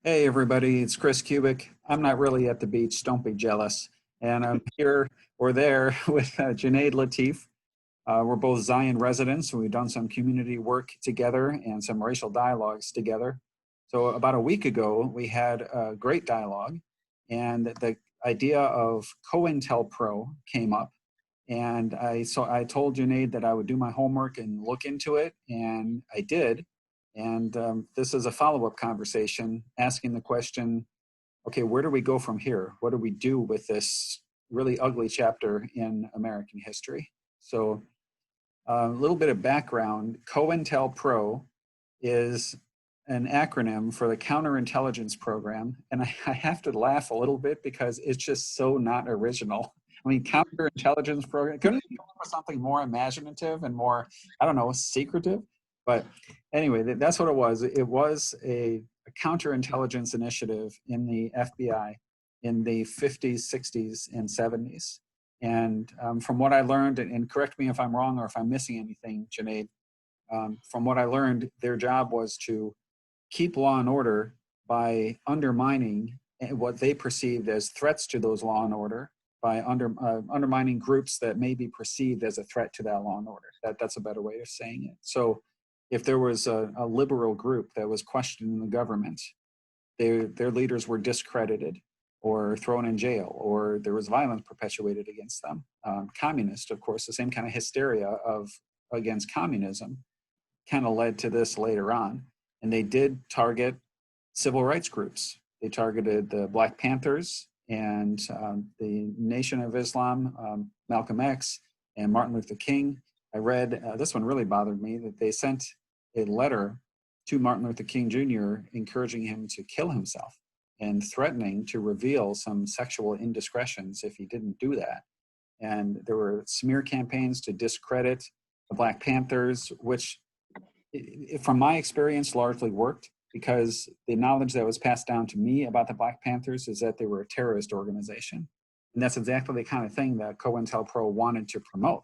Hey everybody, it's Chris Kubik. I'm not really at the beach, don't be jealous. And I'm here or there with Junaid Latif. We're both Zion residents, and we've done some community work together and some racial dialogues together. So about a week ago, we had a great dialogue, and the idea of COINTELPRO came up. And I told Junaid that I would do my homework and look into it, and I did. And this is a follow-up conversation asking the question, okay, where do we go from here? What do we do with this really ugly chapter in American history? So a little bit of background, COINTELPRO is an acronym for the Counterintelligence Program. And I have to laugh a little bit because it's just so not original. I mean, counterintelligence program, couldn't you come up with something more imaginative and more, I don't know, secretive? But anyway, that's what it was. It was a counterintelligence initiative in the FBI in the 50s, 60s, and 70s. And from what I learned, and correct me if I'm wrong or if I'm missing anything, Junaid, from what I learned, their job was to keep law and order by undermining what they perceived as threats to those law and order, by undermining groups that may be perceived as a threat to that law and order. That's a better way of saying it. So if there was a liberal group that was questioning the government, their leaders were discredited or thrown in jail, or there was violence perpetuated against them. Communist, of course, the same kind of hysteria of against communism kind of led to this later on. And they did target civil rights groups. They targeted the Black Panthers and the Nation of Islam, Malcolm X, and Martin Luther King. I read, this one really bothered me, that they sent a letter to Martin Luther King Jr. encouraging him to kill himself and threatening to reveal some sexual indiscretions if he didn't do that. And there were smear campaigns to discredit the Black Panthers, which from my experience largely worked, because the knowledge that was passed down to me about the Black Panthers is that they were a terrorist organization. And that's exactly the kind of thing that COINTELPRO wanted to promote.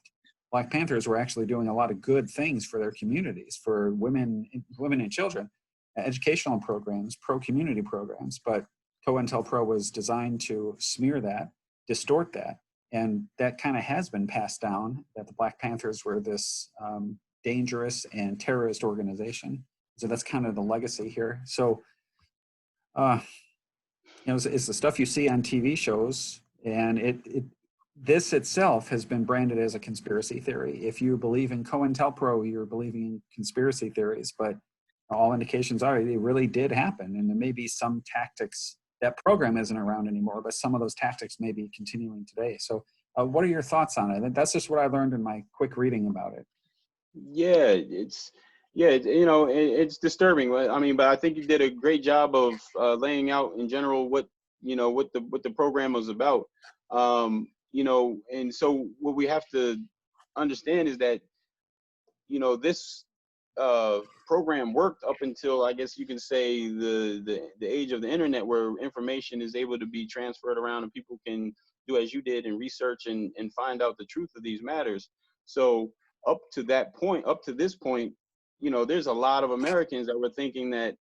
Black Panthers were actually doing a lot of good things for their communities, for women and children, educational programs, pro-community programs, but COINTELPRO was designed to smear that, distort that, and that kind of has been passed down, that the Black Panthers were this dangerous and terrorist organization. So that's kind of the legacy here. So, it's the stuff you see on TV shows, and this itself has been branded as a conspiracy theory. If you believe in COINTELPRO, you're believing in conspiracy theories, but all indications are they really did happen. And there may be some tactics, that program isn't around anymore, but some of those tactics may be continuing today. So what are your thoughts on it? That's just what I learned in my quick reading about it. Yeah, it's disturbing. I mean, but I think you did a great job of laying out in general what the program was about. And so what we have to understand is that this program worked up until, I guess you can say, the age of the internet, where information is able to be transferred around and people can do as you did and research and find out the truth of these matters. So up to that point, up to this point, there's a lot of Americans that were thinking that,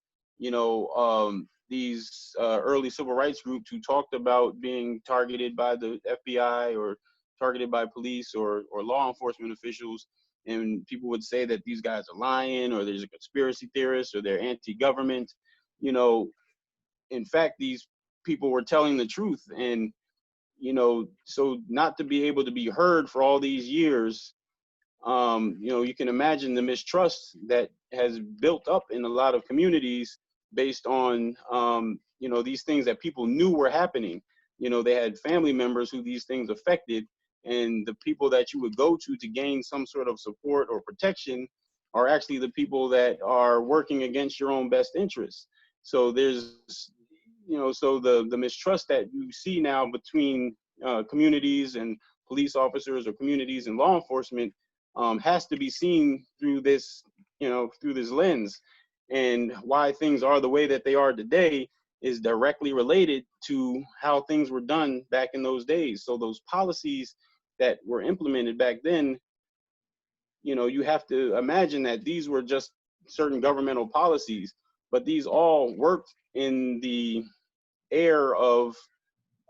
these early civil rights groups who talked about being targeted by the FBI or targeted by police or law enforcement officials, and people would say that these guys are lying, or there's a conspiracy theorist, or they're anti-government. In fact, these people were telling the truth. And so not to be able to be heard for all these years, you can imagine the mistrust that has built up in a lot of communities based on these things that people knew were happening. They had family members who these things affected, and the people that you would go to gain some sort of support or protection are actually the people that are working against your own best interests. So there's so the mistrust that you see now between communities and police officers, or communities and law enforcement, has to be seen through this lens. And why things are the way that they are today is directly related to how things were done back in those days. So those policies that were implemented back then, you have to imagine that these were just certain governmental policies, but these all worked in the air of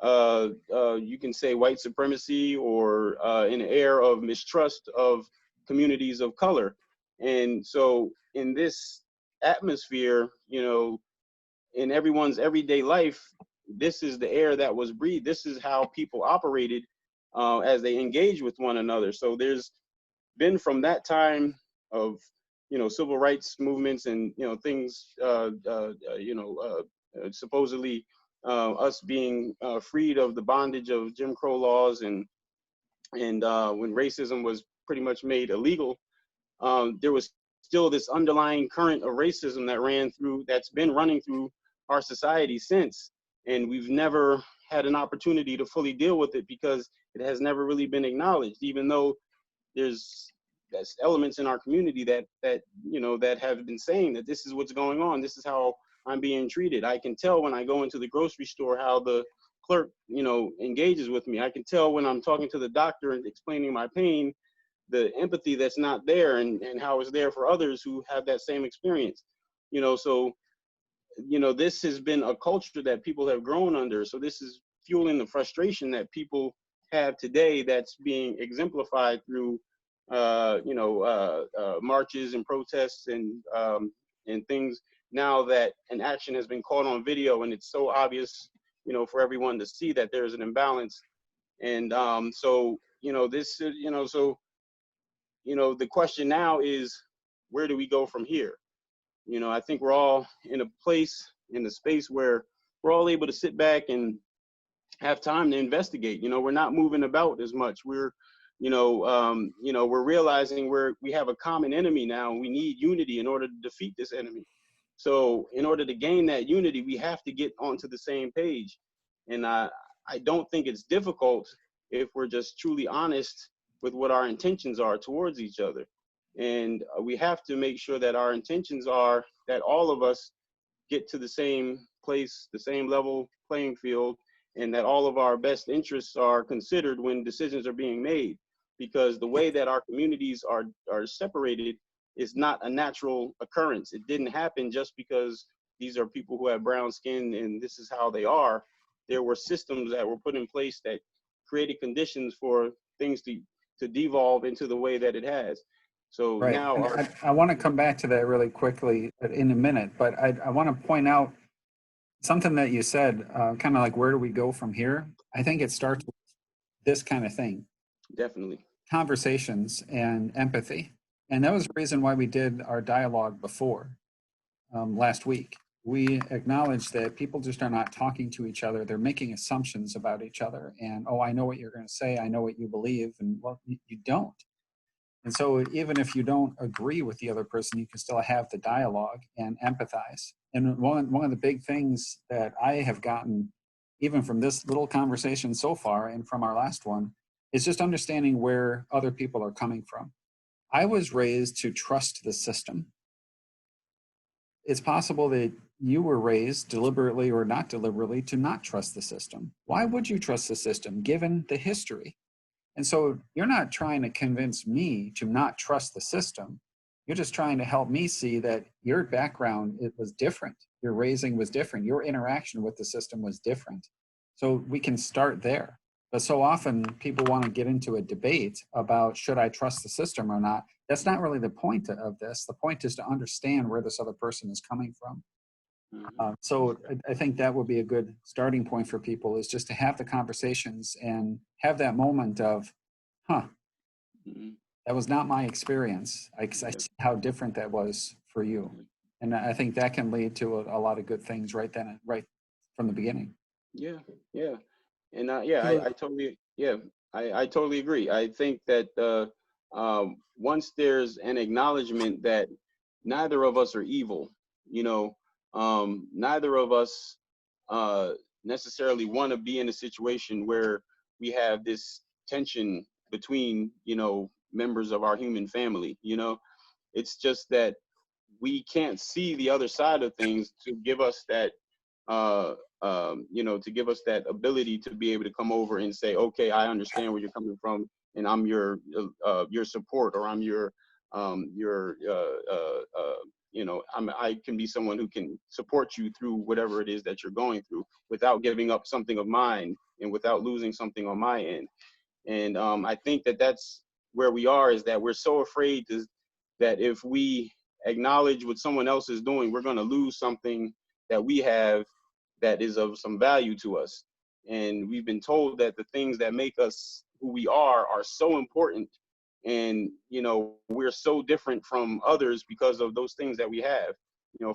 you can say white supremacy, or an air of mistrust of communities of color. And so in this atmosphere, you know, in everyone's everyday life, this is the air that was breathed. This is how people operated as they engage with one another. So there's been, from that time of, you know, civil rights movements and, you know, things, supposedly us being freed of the bondage of Jim Crow laws, and when racism was pretty much made illegal, there was still this underlying current of racism that's been running through our society since. And we've never had an opportunity to fully deal with it because it has never really been acknowledged, even though there's elements in our community that you know, that have been saying that this is what's going on, this is how I'm being treated. I can tell when I go into the grocery store how the clerk, you know, engages with me. I can tell when I'm talking to the doctor and explaining my pain, the empathy that's not there, and how it's there for others who have that same experience. You know, so, you know, this has been a culture that people have grown under. So this is fueling the frustration that people have today, that's being exemplified through marches and protests and things, now that an action has been caught on video and it's so obvious, you know, for everyone to see that there's an imbalance. And so, you know, this, you know, so, you know, the question now is, where do we go from here? You know, I think we're all in a place, in the space where we're all able to sit back and have time to investigate. You know, we're not moving about as much. We're, we're realizing we have a common enemy now, and we need unity in order to defeat this enemy. So in order to gain that unity, we have to get onto the same page. And I don't think it's difficult if we're just truly honest with what our intentions are towards each other. And we have to make sure that our intentions are that all of us get to the same place, the same level playing field, and that all of our best interests are considered when decisions are being made. Because the way that our communities are separated is not a natural occurrence. It didn't happen just because these are people who have brown skin and this is how they are. There were systems that were put in place that created conditions for things to devolve into the way that it has. So Right. now I want to come back to that really quickly in a minute, but I want to point out something that you said, kind of like, where do we go from here? I think it starts with this kind of thing. Definitely. Conversations and empathy. And that was the reason why we did our dialogue before last week. We acknowledged that people just are not talking to each other. They're making assumptions about each other. And, oh, I know what you're going to say. I know what you believe. And, well, you don't. And so even if you don't agree with the other person, you can still have the dialogue and empathize. And one of the big things that I have gotten, even from this little conversation so far and from our last one, is just understanding where other people are coming from. I was raised to trust the system. It's possible that you were raised deliberately or not deliberately to not trust the system. Why would you trust the system given the history? And so you're not trying to convince me to not trust the system. You're just trying to help me see that your background, it was different. Your raising was different. Your interaction with the system was different. So we can start there. But so often people want to get into a debate about, should I trust the system or not? That's not really the point of this. The point is to understand where this other person is coming from. So I think that would be a good starting point for people, is just to have the conversations and have that moment of, that was not my experience. I see how different that was for you. And I think that can lead to a lot of good things right from the beginning. Yeah. And I totally agree. I think that once there's an acknowledgement that neither of us are evil, you know, neither of us necessarily want to be in a situation where we have this tension between, you know, members of our human family. You know, it's just that we can't see the other side of things to give us that to give us that ability to be able to come over and say, okay, I understand where you're coming from, and I'm your support, or I'm your I can be someone who can support you through whatever it is that you're going through without giving up something of mine and without losing something on my end. And I think that that's where we are, is that we're so afraid that if we acknowledge what someone else is doing, we're going to lose something that we have that is of some value to us. And we've been told that the things that make us who we are so important. And, we're so different from others because of those things that we have.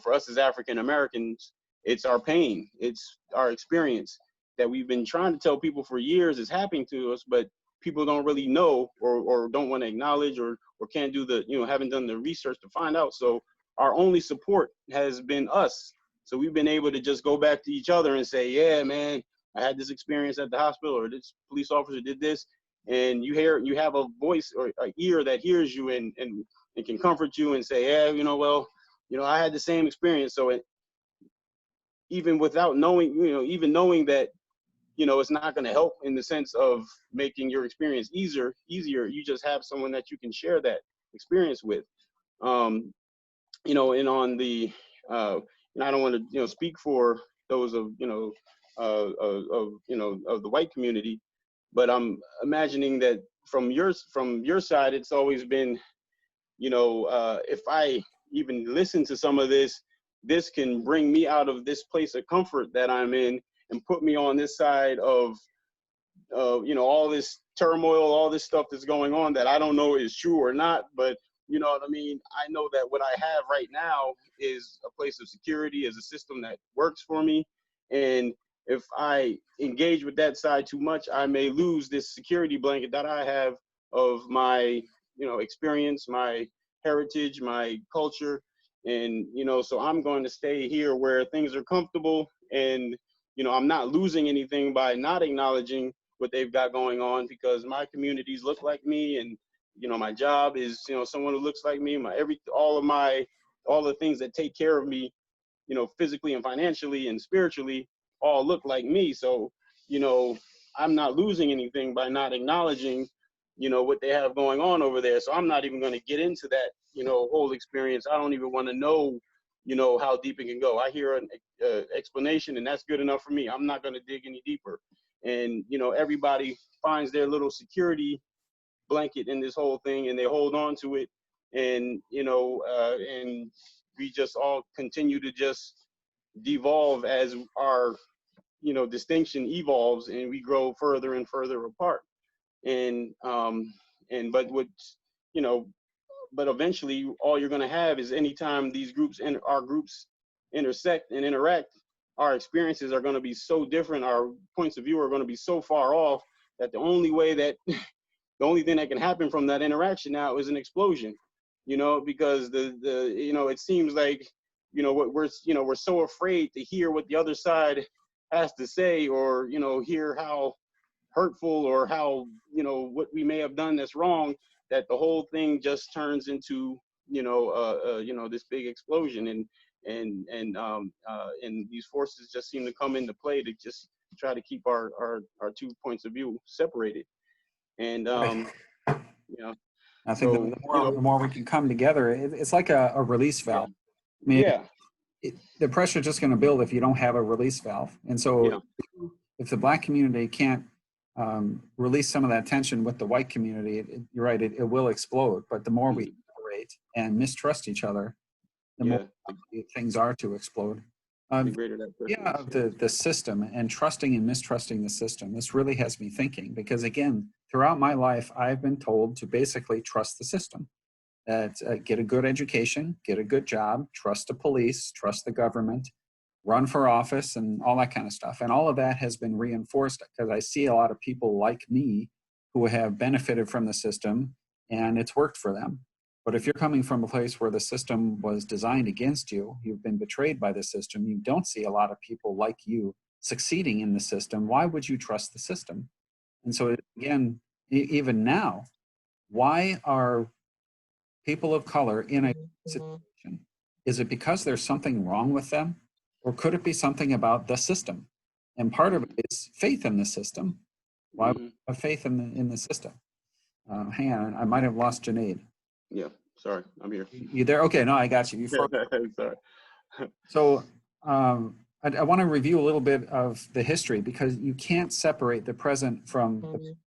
For us as African Americans, it's our pain, it's our experience that we've been trying to tell people for years is happening to us, but people don't really know or don't want to acknowledge or can't do haven't done the research to find out. So our only support has been us. So we've been able to just go back to each other and say, yeah, man, I had this experience at the hospital, or this police officer did this. And you have a voice or an ear that hears you and can comfort you and say, yeah, I had the same experience. So even without knowing, even knowing that, it's not going to help in the sense of making your experience easier, you just have someone that you can share that experience with. And on the, and I don't want to, speak for those of, of the white community, but I'm imagining that from your side, it's always been, if I even listen to some of this can bring me out of this place of comfort that I'm in and put me on this side of, all this turmoil, all this stuff that's going on that I don't know is true or not, but you know what I mean? I know that what I have right now is a place of security, is a system that works for me. And if I engage with that side too much, I may lose this security blanket that I have of my, experience, my heritage, my culture. And, so I'm going to stay here where things are comfortable and, I'm not losing anything by not acknowledging what they've got going on, because my communities look like me, and my job is someone who looks like me. All the things that take care of me, physically and financially and spiritually, all look like me. So I'm not losing anything by not acknowledging what they have going on over there. So I'm not even going to get into that whole experience. I don't even want to know how deep it can go. I hear an explanation, and that's good enough for me. I'm not going to dig any deeper. And everybody finds their little security blanket in this whole thing, and they hold on to it. And and we just all continue to just devolve as our distinction evolves, and we grow further and further apart. And but eventually all you're going to have is, anytime these groups and our groups intersect and interact, our experiences are going to be so different, our points of view are going to be so far off, that the only thing that can happen from that interaction now is an explosion. Because it seems like we're so afraid to hear what the other side has to say, or hear how hurtful or how what we may have done that's wrong, that the whole thing just turns into this big explosion. And these forces just seem to come into play to just try to keep our 2 points of view separated. And I think the more we can come together, it's like a release valve. I mean, the pressure is just going to build if you don't have a release valve. And so if the Black community can't release some of that tension with the white community, you're right, it will explode. But the more we separate and mistrust each other, the more things are to explode. The system and trusting and mistrusting the system. This really has me thinking, because again, throughout my life, I've been told to basically trust the system. Get a good education, get a good job, trust the police, trust the government, run for office, and all that kind of stuff. And all of that has been reinforced because I see a lot of people like me who have benefited from the system, and it's worked for them. But if you're coming from a place where the system was designed against you, you've been betrayed by the system, you don't see a lot of people like you succeeding in the system, why would you trust the system? And so again, even now, why are people of color in a situation? Is it because there's something wrong with them? Or could it be something about the system? And part of it is faith in the system. Why would you have faith in the system? Hang on, I might have lost Junaid. Yeah. Sorry, I'm here. You there? Okay, no, I got you. You froze. Sorry. So I want to review a little bit of the history, because you can't separate the present from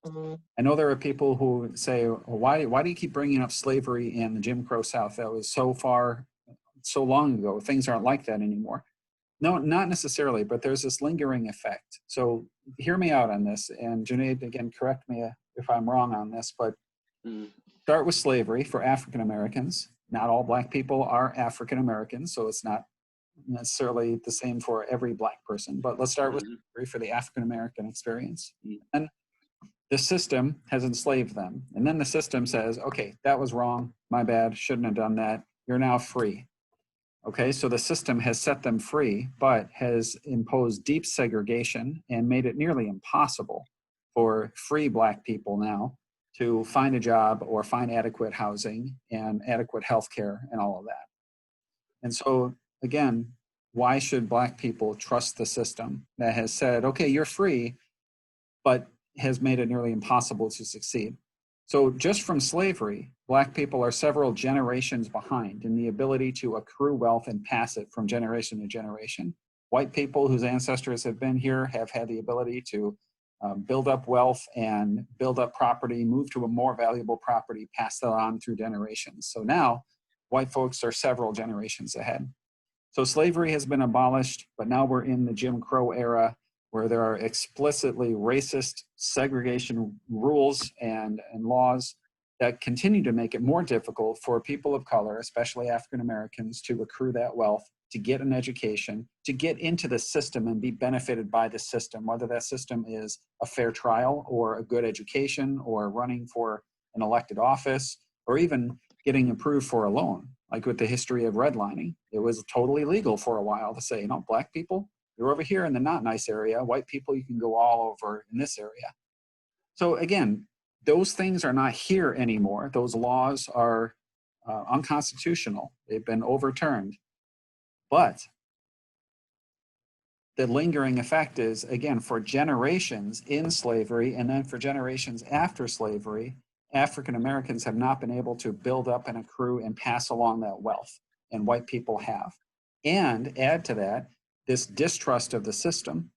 the. I know there are people who say, well, why do you keep bringing up slavery in the Jim Crow South? That was so far, so long ago. Things aren't like that anymore. No, not necessarily, but there's this lingering effect. So hear me out on this, and Junaid, again, correct me if I'm wrong on this, but start with slavery for African Americans. Not all Black people are African Americans, so it's not necessarily the same for every Black person, but let's start with slavery for the African American experience. And the system has enslaved them. And then the system says, okay, that was wrong, my bad, shouldn't have done that, you're now free. Okay, so the system has set them free, but has imposed deep segregation and made it nearly impossible for free Black people now to find a job or find adequate housing and adequate health care and all of that. And so, again, why should Black people trust the system that has said, okay, you're free, but has made it nearly impossible to succeed? So just from slavery, Black people are several generations behind in the ability to accrue wealth and pass it from generation to generation. White people whose ancestors have been here have had the ability to build up wealth and build up property, move to a more valuable property, pass that on through generations. So now white folks are several generations ahead. So slavery has been abolished, but now we're in the Jim Crow era, where there are explicitly racist segregation rules and laws that continue to make it more difficult for people of color, especially African Americans, to accrue that wealth, to get an education, to get into the system and be benefited by the system, whether that system is a fair trial or a good education or running for an elected office, or even getting approved for a loan. Like with the history of redlining, it was totally legal for a while to say, you know, Black people, you're over here in the not nice area. White people, you can go all over in this area. So again, those things are not here anymore. Those laws are unconstitutional. They've been overturned. But the lingering effect is, again, for generations in slavery and then for generations after slavery, African Americans have not been able to build up and accrue and pass along that wealth, and white people have. And add to that, this distrust of the system.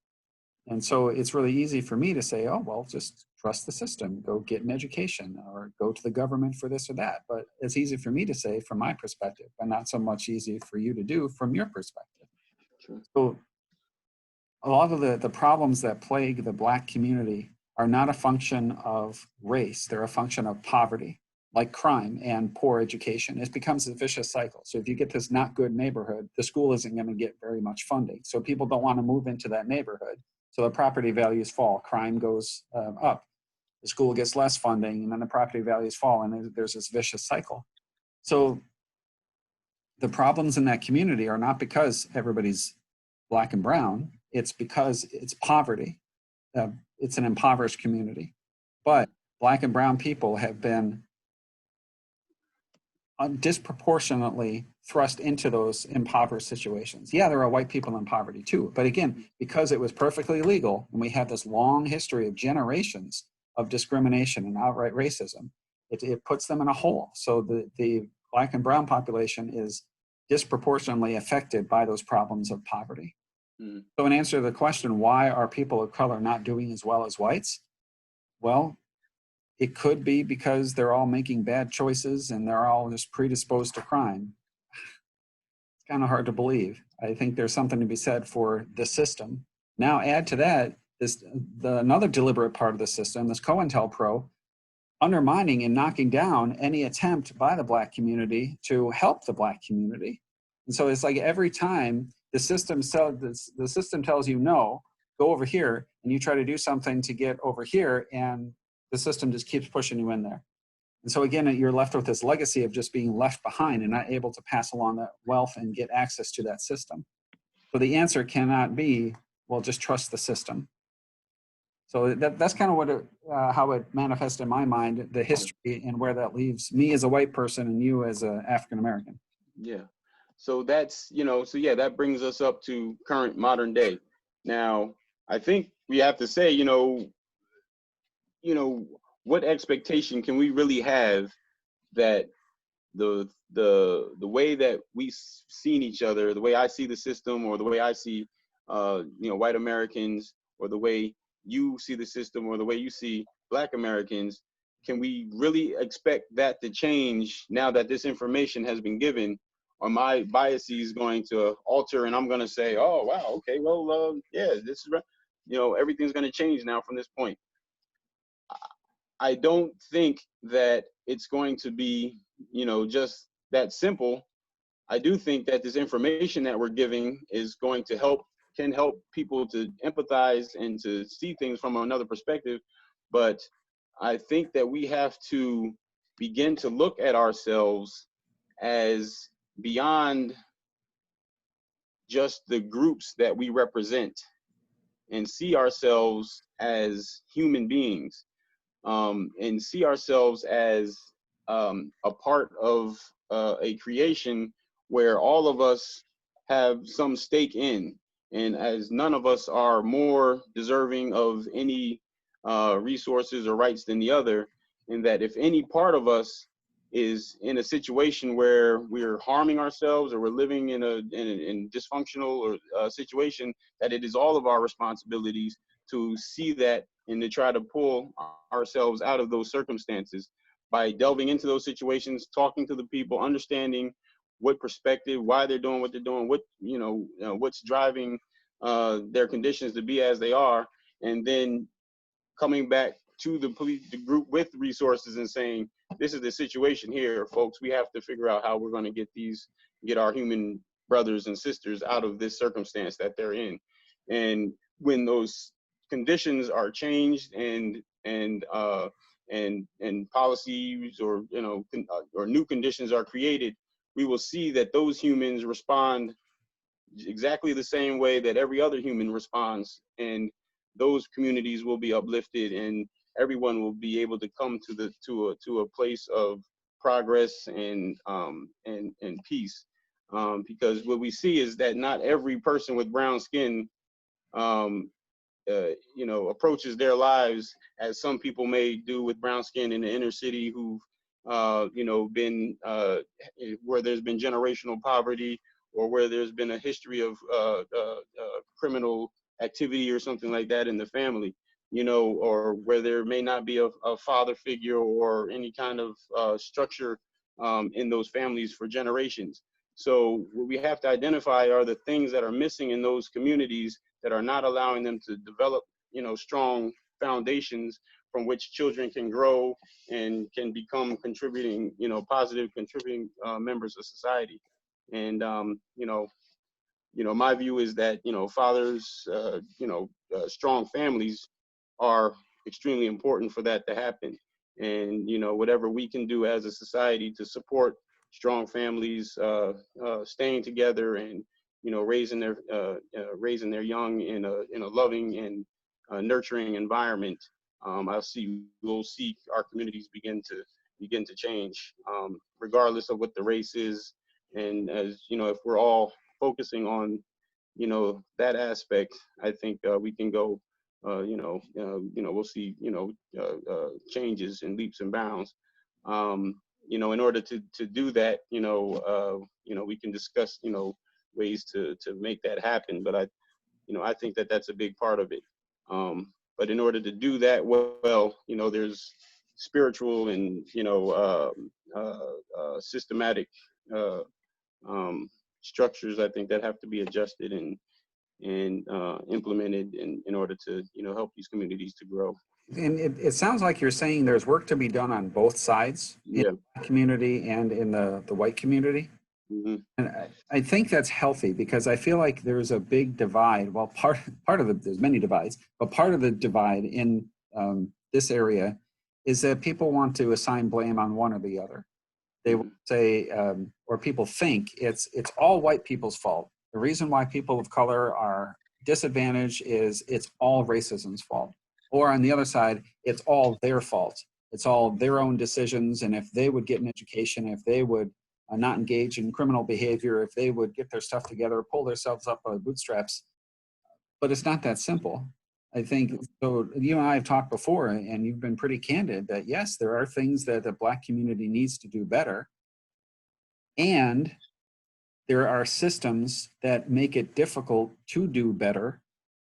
And so it's really easy for me to say, oh, well, just trust the system, go get an education or go to the government for this or that. But it's easy for me to say from my perspective, but not so much easy for you to do from your perspective. Sure. So a lot of the problems that plague the Black community are not a function of race, they're a function of poverty, like crime and poor education. It becomes a vicious cycle. So if you get this not good neighborhood, the school isn't going to get very much funding. So people don't want to move into that neighborhood. So the property values fall, crime goes up, the school gets less funding, and then the property values fall, and there's this vicious cycle. So the problems in that community are not because everybody's Black and brown, it's because it's poverty. It's an impoverished community. But Black and brown people have been disproportionately thrust into those impoverished situations. Yeah, there are white people in poverty too, but again, because it was perfectly legal and we have this long history of generations of discrimination and outright racism, it puts them in a hole. So the Black and brown population is disproportionately affected by those problems of poverty. So in answer to the question, why are people of color not doing as well as whites? Well, it could be because they're all making bad choices and they're all just predisposed to crime. It's kind of hard to believe. I think there's something to be said for the system. Now add to that another deliberate part of the system, this COINTELPRO, undermining and knocking down any attempt by the Black community to help the Black community. And so it's like every time the system tells you no, go over here, and you try to do something to get over here, and the system just keeps pushing you in there. And so again, you're left with this legacy of just being left behind and not able to pass along that wealth and get access to that system. So the answer cannot be, well, just trust the system. So that's kind of how it manifests in my mind, the history and where that leaves me as a white person and you as an African American. Yeah. So that's, that brings us up to current modern day. Now, I think we have to say, what expectation can we really have that the way that we seen each other, the way I see the system, or the way I see white Americans, or the way you see the system, or the way you see Black Americans, can we really expect that to change now that this information has been given? Are my biases going to alter, and I'm going to say, oh wow, okay, well, yeah, this is everything's going to change now from this point? I don't think that it's going to be, just that simple. I do think that this information that we're giving is going to can help people to empathize and to see things from another perspective. But I think that we have to begin to look at ourselves as beyond just the groups that we represent, and see ourselves as human beings, and see ourselves as a part of a creation where all of us have some stake in, and as none of us are more deserving of any resources or rights than the other, and that if any part of us is in a situation where we're harming ourselves, or we're living in a dysfunctional or situation, that it is all of our responsibilities to see that and to try to pull ourselves out of those circumstances by delving into those situations, talking to the people, understanding what perspective, why they're doing what they're doing, what's driving their conditions to be as they are, and then coming back to the group with resources and saying, this is the situation here, folks. We have to figure out how we're going to get our human brothers and sisters out of this circumstance that they're in. And when those conditions are changed and policies or or new conditions are created, we will see that those humans respond exactly the same way that every other human responds, and those communities will be uplifted, and everyone will be able to come to a place of progress and peace. Because what we see is that not every person with brown skin approaches their lives as some people may do with brown skin in the inner city, who've been where there's been generational poverty, or where there's been a history of criminal activity or something like that in the family, or where there may not be a father figure or any kind of structure in those families for generations. So what we have to identify are the things that are missing in those communities that are not allowing them to develop, strong foundations from which children can grow and can become positive contributing members of society. And my view is that fathers, strong families are extremely important for that to happen. And whatever we can do as a society to support strong families staying together and raising their young in a loving and nurturing environment, we'll see our communities begin to change, regardless of what the race is. And as if we're all focusing on that aspect, I think we can go. We'll see changes in leaps and bounds. In order to do that, we can discuss ways to make that happen. But I think that that's a big part of it. But in order to do that well, there's spiritual and systematic structures, I think, that have to be adjusted and implemented in order to help these communities to grow. And it sounds like you're saying there's work to be done on both sides, Yeah. in the community and in the white community. Mm-hmm. And I think that's healthy, because I feel like there's a big divide. Well, part of there's many divides, but part of the divide in this area is that people want to assign blame on one or the other. They will say, or people think it's all white people's fault. The reason why people of color are disadvantaged is it's all racism's fault. Or on the other side, it's all their fault. It's all their own decisions. And if they would get an education, if they would not engage in criminal behavior, if they would get their stuff together, pull themselves up by bootstraps. But it's not that simple. I think, so you and I have talked before, and you've been pretty candid that yes, there are things that the Black community needs to do better. And there are systems that make it difficult to do better.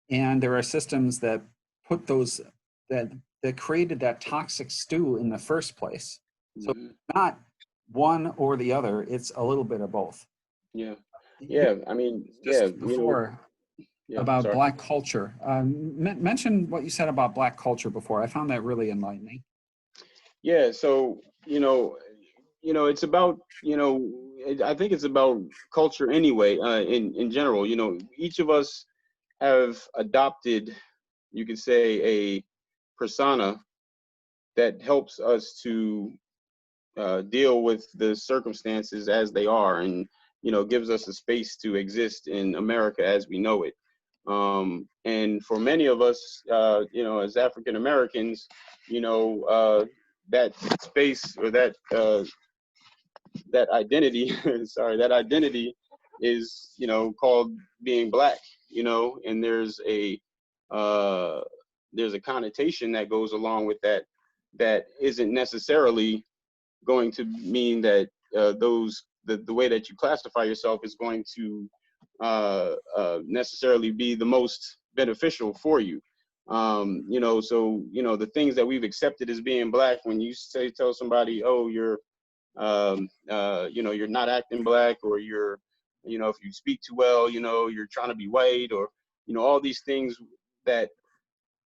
And there are systems that put those, that created that toxic stew in the first place. So Mhm. not one or the other, it's a little bit of both. Yeah. You Yeah. I mean, yeah, just you know, before yeah, about sorry. Black culture, mention what you said about Black culture before. I found that really enlightening. Yeah. So, it's about, I think it's about culture anyway, in general. Each of us have adopted, you could say, a persona that helps us to deal with the circumstances as they are, and gives us a space to exist in America as we know it. And for many of us, as African Americans, that space, or that identity, sorry, that identity is, called being Black. And uh, there's a connotation that goes along with that, that isn't necessarily going to mean that the way that you classify yourself is going to necessarily be the most beneficial for you. So the things that we've accepted as being Black, when you tell somebody, oh, you're not acting Black, or if you speak too well, you're trying to be white, or all these things that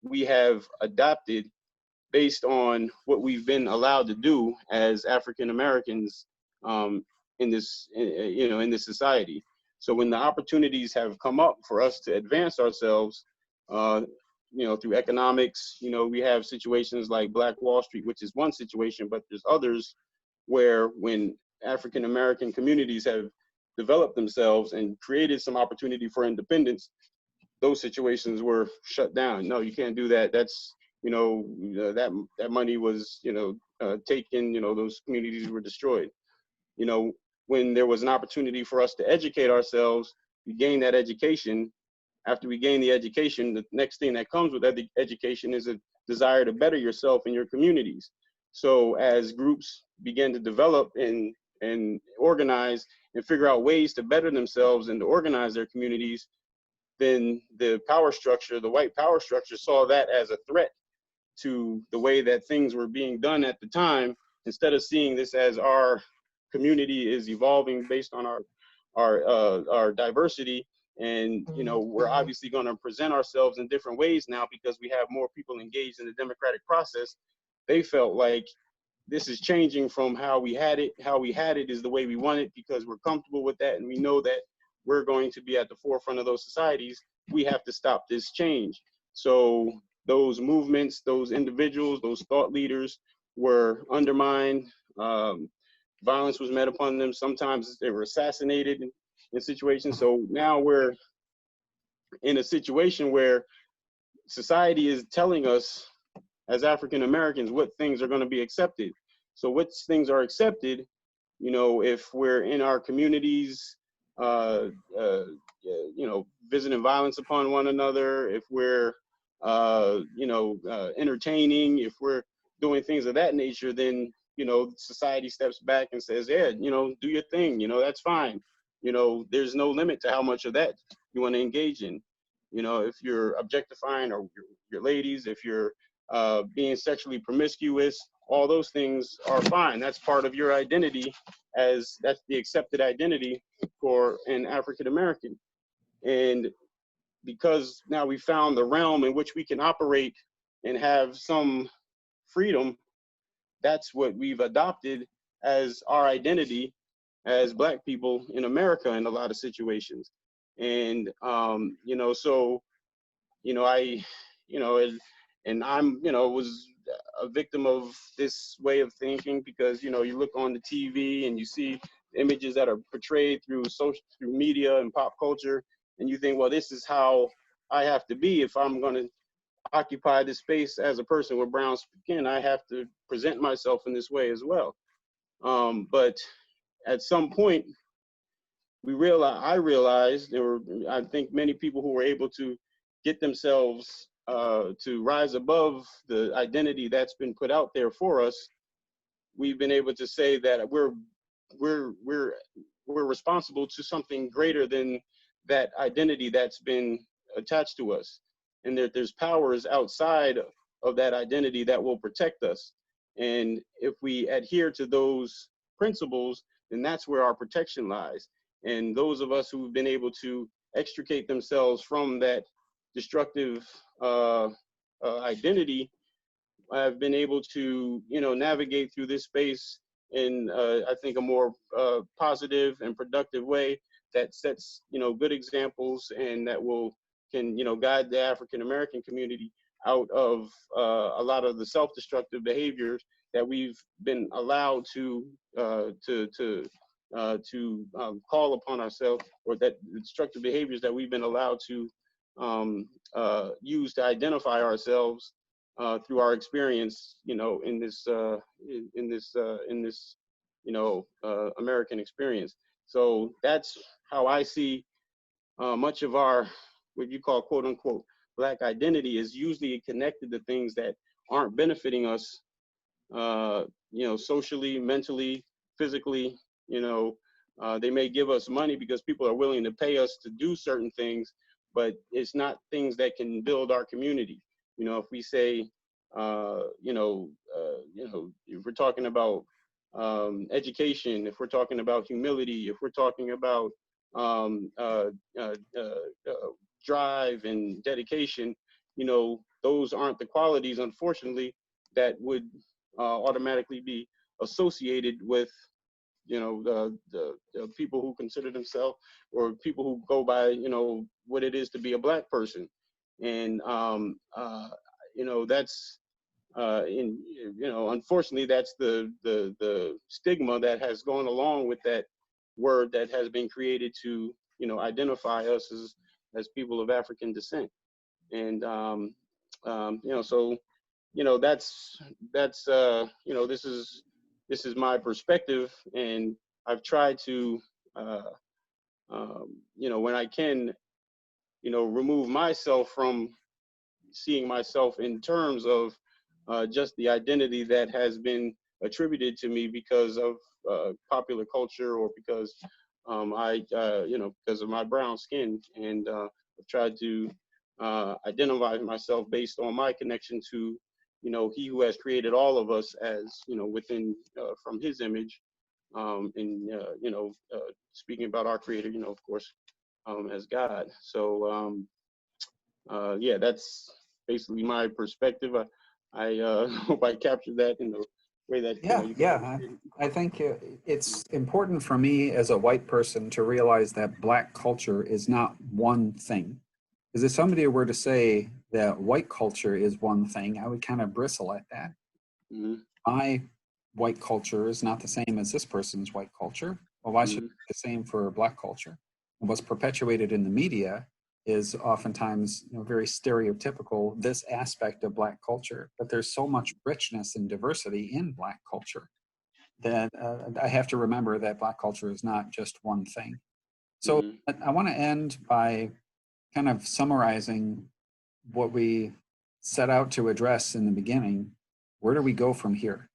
we have adopted based on what we've been allowed to do as African Americans, in this society. So when the opportunities have come up for us to advance ourselves, uh, through economics, we have situations like Black Wall Street, which is one situation, but there's others where, when African American communities have developed themselves and created some opportunity for independence, those situations were shut down. No, you can't do that. That's, that money was, taken. Those communities were destroyed. you know when there was an opportunity for us to educate ourselves, we gain that education. After we gain the education, the next thing that comes with education is a desire to better yourself in your communities. So as groups begin to develop and organize and figure out ways to better themselves and to organize their communities, then the power structure, the white power structure, saw that as a threat to the way that things were being done at the time. Instead of seeing this as our community is evolving based on our diversity, and we're obviously going to present ourselves in different ways now because we have more people engaged in the democratic process, they felt like this is changing from how we had it. How we had it is the way we want it because we're comfortable with that, and we know that we're going to be at the forefront of those societies. We have to stop this change. So those movements, those individuals, those thought leaders were undermined. Violence was met upon them. Sometimes they were assassinated in situations. So now we're in a situation where society is telling us as African Americans what things are going to be accepted. So what things are accepted, if we're in our communities, uh, uh, visiting violence upon one another, if we're, entertaining, if we're doing things of that nature, then, society steps back and says, yeah, do your thing, that's fine. There's no limit to how much of that you want to engage in. If you're objectifying, or your ladies, if you're being sexually promiscuous, all those things are fine. That's part of your identity, as that's the accepted identity for an African American. And because now we found the realm in which we can operate and have some freedom, that's what we've adopted as our identity as Black people in America in a lot of situations. And, so, I, and I'm, was a victim of this way of thinking because, you look on the TV and you see images that are portrayed through media and pop culture, and you think, well, this is how I have to be if I'm going to occupy this space as a person with brown skin. I have to present myself in this way as well. But at some point, I realized, there were, I think, many people who were able to get themselves to rise above the identity that's been put out there for us. We've been able to say that we're we're we're we're responsible to something greater than that identity that's been attached to us, and there's powers outside of that identity that will protect us. And if we adhere to those principles, then that's where our protection lies. And those of us who've been able to extricate themselves from that destructive identity have been able to, navigate through this space in, I think, a more positive and productive way that sets, good examples, and that can, guide the African American community out of a lot of the self-destructive behaviors that we've been allowed to call upon ourselves, or that destructive behaviors that we've been allowed to use to identify ourselves through our experience, in this American experience. So that's how I see much of our, what you call, quote unquote, Black identity is usually connected to things that aren't benefiting us, socially, mentally, physically. They may give us money because people are willing to pay us to do certain things, but it's not things that can build our community. If we say, if we're talking about education, if we're talking about humility, if we're talking about drive and dedication, those aren't the qualities, unfortunately, that would automatically be associated with the people who consider themselves, or people who go by what it is to be a Black person. And that's unfortunately, that's the stigma that has gone along with that word that has been created to identify us as people of African descent. And so that's this is my perspective, and I've tried to when I can remove myself from seeing myself in terms of just the identity that has been attributed to me because of popular culture, or because because of my brown skin. And I've tried to identify myself based on my connection to, He who has created all of us as, within from His image. And speaking about our Creator, of course, as God. So yeah, that's basically my perspective. I hope I captured that in the way that I think it's important for me as a white person to realize that Black culture is not one thing. Because if somebody were to say that white culture is one thing, I would kind of bristle at that. Mm-hmm. My white culture is not the same as this person's white culture. Well, why should it be the same for Black culture? And what's perpetuated in the media is oftentimes very stereotypical, this aspect of Black culture. But there's so much richness and diversity in Black culture that I have to remember that Black culture is not just one thing. So I want to end by kind of summarizing what we set out to address in the beginning. Where do we go from here?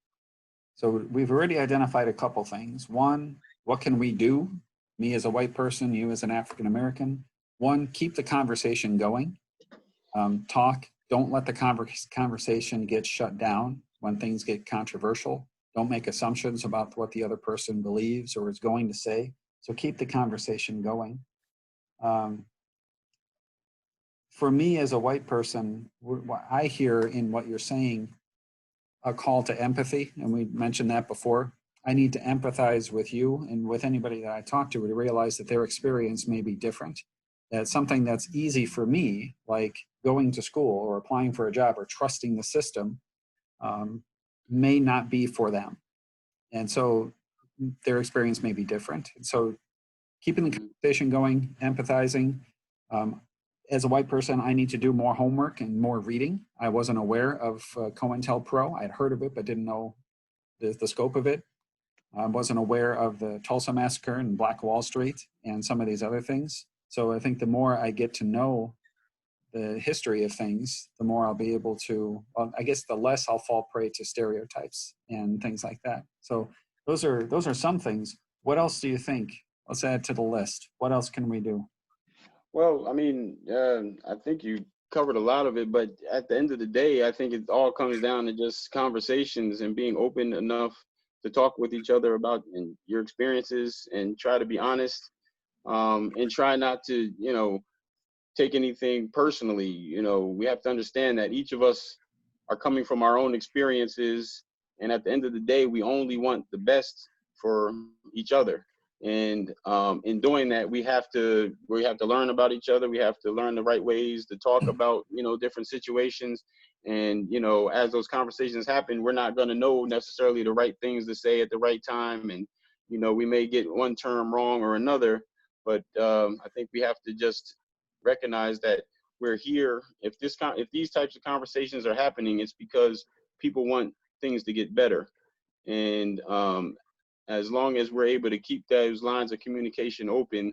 So we've already identified a couple things. One, what can we do? Me as a white person, you as an African American. One, keep the conversation going. Talk. Don't let the conversation get shut down when things get controversial. Don't make assumptions about what the other person believes or is going to say. So keep the conversation going. For me as a white person, what I hear in what you're saying, a call to empathy, and we mentioned that before. I need to empathize with you and with anybody that I talk to realize that their experience may be different. That something that's easy for me, like going to school or applying for a job or trusting the system, may not be for them. And so their experience may be different. And so keeping the conversation going, empathizing. As a white person, I need to do more homework and more reading. I wasn't aware of COINTELPRO. I had heard of it, but didn't know the scope of it. I wasn't aware of the Tulsa Massacre and Black Wall Street and some of these other things. So I think the more I get to know the history of things, the more I'll be able to, well, I guess the less I'll fall prey to stereotypes and things like that. So those are some things. What else do you think? Let's add to the list. What else can we do? Well, I mean, I think you covered a lot of it, but at the end of the day, I think it all comes down to just conversations and being open enough to talk with each other about your experiences and try to be honest, and try not to, take anything personally. We have to understand that each of us are coming from our own experiences, and at the end of the day, we only want the best for each other. And in doing that, we have to learn about each other. We have to learn the right ways to talk about different situations. And as those conversations happen, we're not going to know necessarily the right things to say at the right time, and we may get one term wrong or another. But I think we have to just recognize that we're here. If these types of conversations are happening, it's because people want things to get better. And as long as we're able to keep those lines of communication open,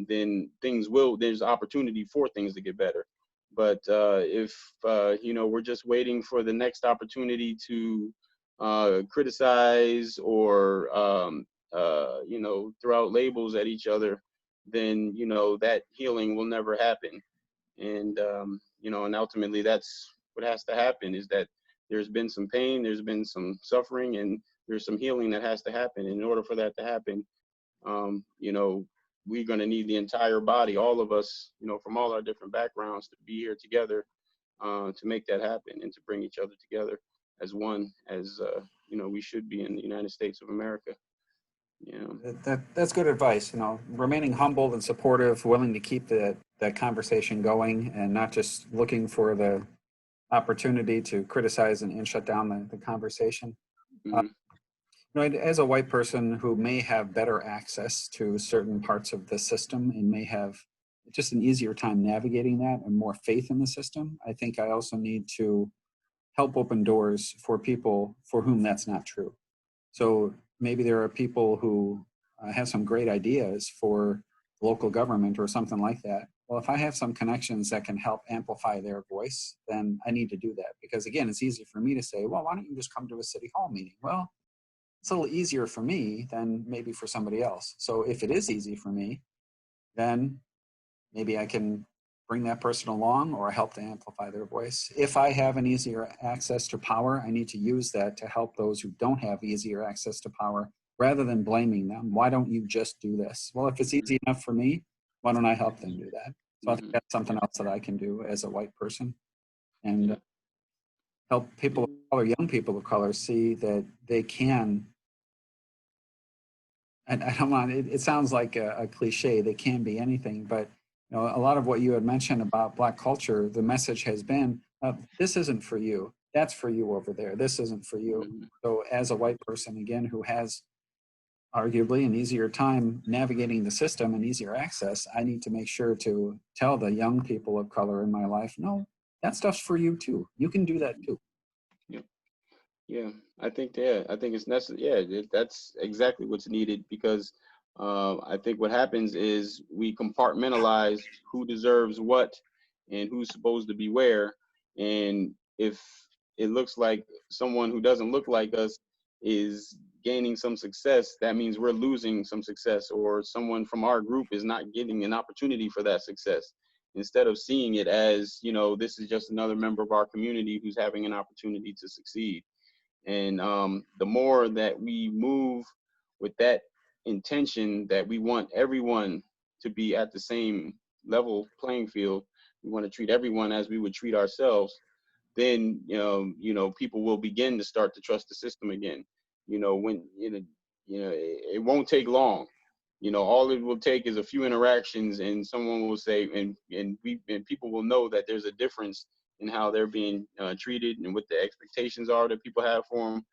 then there's opportunity for things to get better. But if we're just waiting for the next opportunity to criticize or throw out labels at each other, then that healing will never happen. And and ultimately that's what has to happen, is that there's been some pain, there's been some suffering, and there's some healing that has to happen. And in order for that to happen, we're going to need the entire body, all of us, from all our different backgrounds, to be here together to make that happen and to bring each other together as one, as we should be in the United States of America. That's good advice. Remaining humble and supportive, willing to keep that conversation going, and not just looking for the opportunity to criticize and shut down the conversation. Mhm. As a white person who may have better access to certain parts of the system and may have just an easier time navigating that and more faith in the system, I think I also need to help open doors for people for whom that's not true. So maybe there are people who have some great ideas for local government or something like that. Well, if I have some connections that can help amplify their voice, then I need to do that. Because again, it's easy for me to say, well, why don't you just come to a city hall meeting? Well, it's a little easier for me than maybe for somebody else. So if it is easy for me, then maybe I can bring that person along or help to amplify their voice. If I have an easier access to power, I need to use that to help those who don't have easier access to power, rather than blaming them. Why don't you just do this? Well, if it's easy enough for me, why don't I help them do that? So I think that's something else that I can do as a white person, and help people of color, young people of color, see that they can. And I don't want it sounds like a cliche, they can be anything, but a lot of what you had mentioned about Black culture, the message has been, this isn't for you, that's for you over there, this isn't for you. So as a white person, again, who has arguably an easier time navigating the system and easier access, I need to make sure to tell the young people of color in my life, no, that stuff's for you too, you can do that too. Yeah, I think it's necessary. Yeah, that's exactly what's needed, because I think what happens is we compartmentalize who deserves what and who's supposed to be where. And if it looks like someone who doesn't look like us is gaining some success, that means we're losing some success, or someone from our group is not getting an opportunity for that success. Instead of seeing it as, this is just another member of our community who's having an opportunity to succeed. And the more that we move with that intention, that we want everyone to be at the same level playing field, we want to treat everyone as we would treat ourselves, then people will begin to start to trust the system again. When it won't take long. All it will take is a few interactions, and someone will say, and people will know that there's a difference in how they're being treated and what the expectations are that people have for them.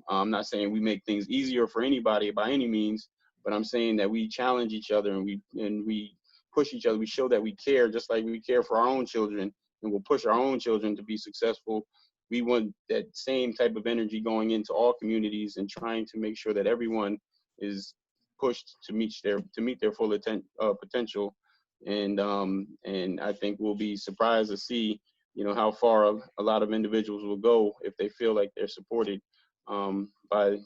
I'm not saying we make things easier for anybody by any means, but I'm saying that we challenge each other, and we push each other. We show that we care, just like we care for our own children, and we'll push our own children to be successful. We want that same type of energy going into all communities, and trying to make sure that everyone is pushed to meet their full potential. And I think we'll be surprised to see how far a lot of individuals will go if they feel like they're supported by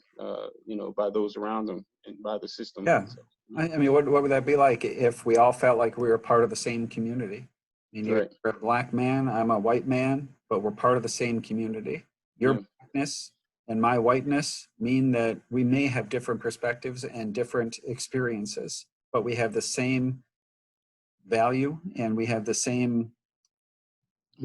by those around them and by the system. Yeah. So, I mean, what would that be like if we all felt like we were part of the same community? I mean, you're right. a black man, I'm a white man, but we're part of the same community. Your Yeah. blackness and my whiteness mean that we may have different perspectives and different experiences, but we have the same value and we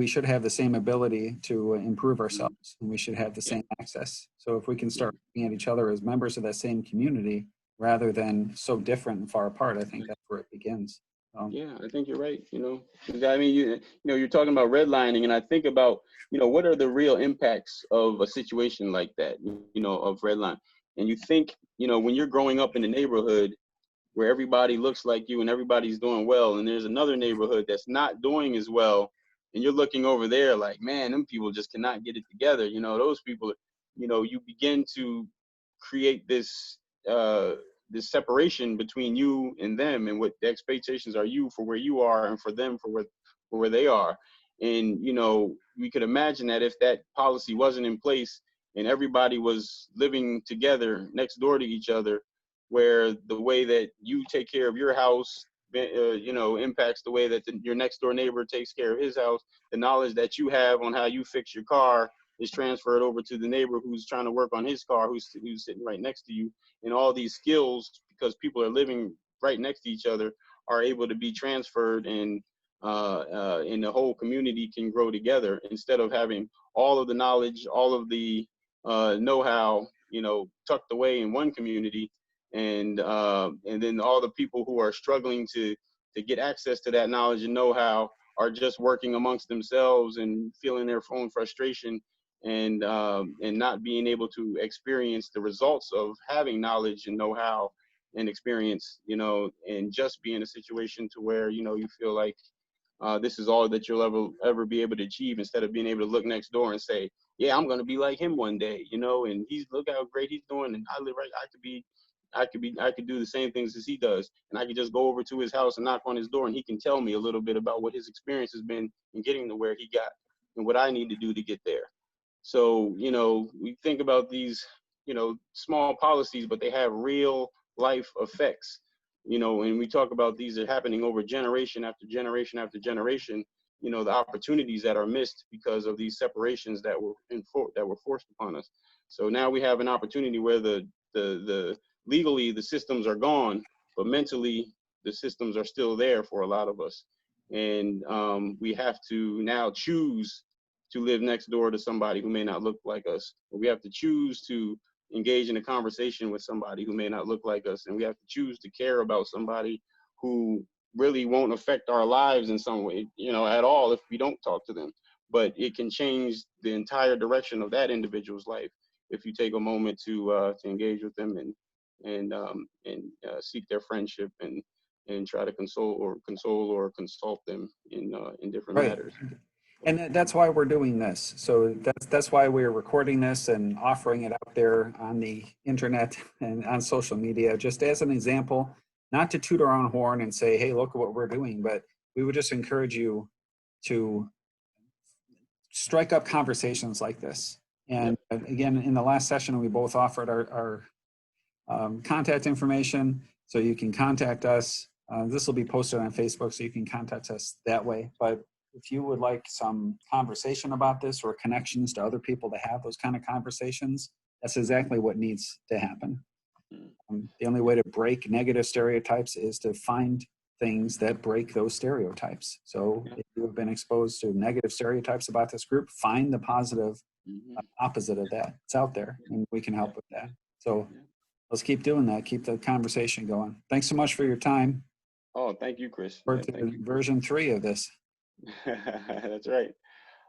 should have the same ability to improve ourselves, and we should have the Yeah. same access. So if we can Yeah. start looking at each other as members of that same community rather than so different and far apart, I think that's where it begins. Yeah, I think you're right. 'Cause I mean, you're talking about redlining, and I think about, what are the real impacts of a situation like that, of redline. And you think, when you're growing up in a neighborhood where everybody looks like you and everybody's doing well, and there's another neighborhood that's not doing as well, and you're looking over there like, man, them people just cannot get it together. Those people, you begin to create uh, this separation between you and them, and what the expectations are you for where you are and for them for where they are. And we could imagine that if that policy wasn't in place and everybody was living together next door to each other, where the way that you take care of your house, impacts the way that your next door neighbor takes care of his house. The knowledge that you have on how you fix your car is transferred over to the neighbor who's trying to work on his car, who's sitting right next to you. And all these skills, because people are living right next to each other, are able to be transferred, and the whole community can grow together instead of having all of the knowledge, all of the know-how, tucked away in one community, and then all the people who are struggling to get access to that knowledge and know-how are just working amongst themselves and feeling their own frustration, and not being able to experience the results of having knowledge and know-how and experience, and just be in a situation to where you feel like this is all that you'll ever be able to achieve, instead of being able to look next door and say, yeah, I'm going to be like him one day, and look how great he's doing, and I live right, I could do the same things as he does, and I could just go over to his house and knock on his door, and he can tell me a little bit about what his experience has been in getting to where he got and what I need to do to get there. So, we think about these, small policies, but they have real life effects, and we talk about these are happening over generation after generation after generation, the opportunities that are missed because of these separations that were forced upon us. So now we have an opportunity where the legally the systems are gone, but mentally the systems are still there for a lot of us. And we have to now choose to live next door to somebody who may not look like us. We have to choose to engage in a conversation with somebody who may not look like us. And we have to choose to care about somebody who really won't affect our lives in some way, at all, if we don't talk to them. But it can change the entire direction of that individual's life if you take a moment to engage with them and seek their friendship and try to console or consult them in different Right. matters. And that's why we're doing this. So that's why we're recording this and offering it out there on the internet and on social media, just as an example, not to toot our own horn and say, hey, look at what we're doing, but we would just encourage you to strike up conversations like this. And again, in the last session, we both offered our contact information, so you can contact us. This will be posted on Facebook, so you can contact us that way. But if you would like some conversation about this or connections to other people to have those kind of conversations, that's exactly what needs to happen. The only way to break negative stereotypes is to find things that break those stereotypes. So if you have been exposed to negative stereotypes about this group, find the positive opposite of that. It's out there, and we can help with that. So let's keep doing that. Keep the conversation going. Thanks so much for your time. Oh, thank you, Chris. We're Yeah, to thank you. version 3 of this. That's right.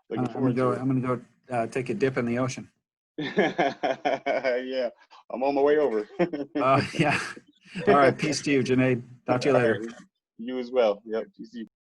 Looking I'm forward to it. gonna go take a dip in the ocean. Yeah, I'm on my way over. Yeah. All right. Peace to you, Junaid. Talk to you All later. right. You as well. Yep.